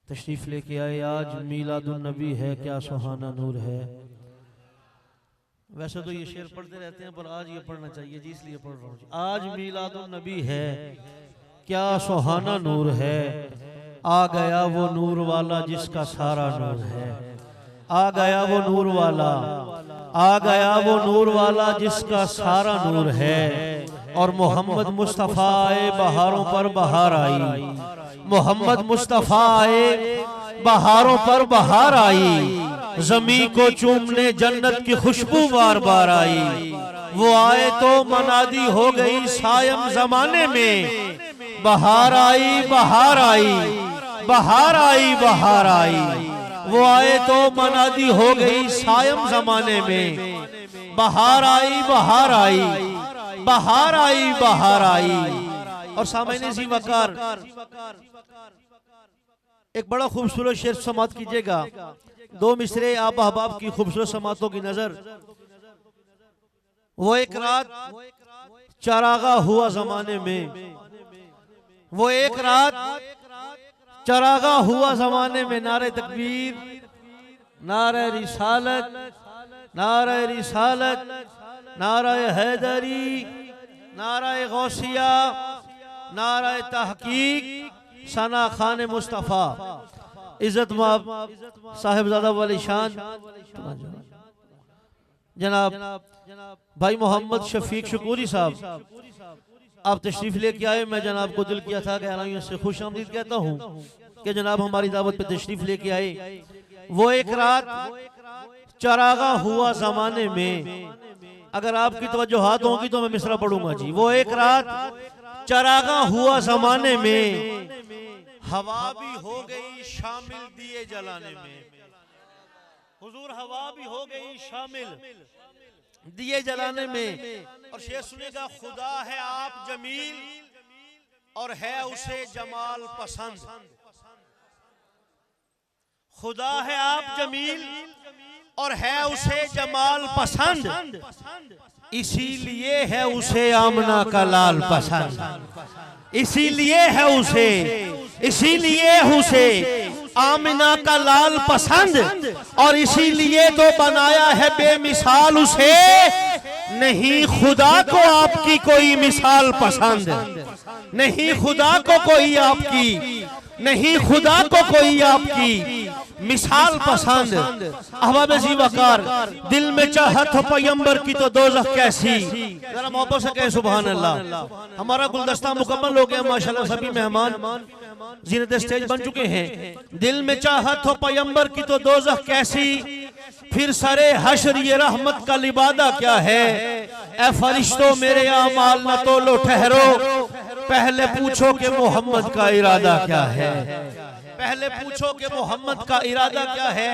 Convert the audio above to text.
तशरीफ लेके आए। आज मीलादुन नबी है, क्या सुहाना नूर है। वैसे तो ये शेर पढ़ते रहते हैं पर आज ये पढ़ना चाहिए जी, इसलिए पढ़ रहा हूँ। आज मीलादुन नबी है, क्या सुहाना नूर है। आ गया वो नूर वाला जिसका सारा नूर है। आ गया वो नूर वाला, आ गया वो नूर वाला जिसका सारा नूर है। और मोहम्मद मुस्तफ़ा आए, बहारों पर बहार आई। मोहम्मद मुस्तफ़ा आए, बहारों पर बहार आई। ज़मी को चूमने जन्नत की खुशबू बार बार आई। वो आए तो मनादी हो गई सायम जमाने में। बहार आई, बहार आई, बहार आई, बहार आई। वो आए तो मनादी हो गई सायम जमाने में। बहार आई, बहार आई, बहार आई, बहार आई। और सामने सी वकार एक बड़ा खूबसूरत शेर समात कीजिएगा। दो मिसरे आप अहबाब की खूबसूरत समातों की नजर। वो एक रात चरागा हुआ जमाने में। वो एक रात चरागा हुआ जमाने में। नारे तकबीर, नारे रिसालत, नारे रिसालत, नारे हैदरी, नारे गौसिया, नारे तहकीक, सना खान मुस्तफ़ा, इज्जत माब साहिबजादा वाली शान जनाब भाई मोहम्मद शफीक शकूरी साहब, आप तशरीफ लेके आए। मैं जनाब को दिल किया था कि से खुश आमदीद कहता हूँ कि जनाब हमारी दावत पे तशरीफ लेके आए। वो एक रात चरागा हुआ जमाने में। अगर आपकी तवज्जोहात होंगी तो मैं मिसरा पढ़ूंगा जी। वो एक रात चरागा हुआ जमाने में। हवा भी हो गई शामिल दिए जलाने में। हुजूर हवा भी हो गई शामिल दिए जलाने में। और शेर सुनेगा, खुदा है आप जमील और है उसे जमाल पसंद। खुदा है आप जमील और है उसे जमाल पसंद। इसीलिए है उसे आमना का लाल पसंद। इसीलिए है उसे, इसीलिए उसे आमिना का लाल पसंद। और इसीलिए तो बनाया है बेमिसाल उसे। नहीं खुदा को आपकी कोई मिसाल पसंद। नहीं खुदा को कोई आपकी, नहीं खुदा को कोई आपकी मिसाल पसंद। अहबाब जी वकार, दिल में चाहत हो पैगंबर की तो दोज़ख कैसी। जरा मोहब्बत से कहें सुभान अल्लाह। हमारा गुलदस्ता मुकम्मल हो गया माशाल्लाह। सभी मेहमान जीनत स्टेज बन चुके हैं। दिल में चाहत हो पैगंबर की तो दोज़ख कैसी। फिर सरे हश्र ये रहमत का लिबादा क्या है। ए फरिश्तों मेरे आमाल न तोलो ठहरो। पहले पूछो कि मोहम्मद का इरादा क्या है। पहले पूछो कि मोहम्मद का इरादा क्या है।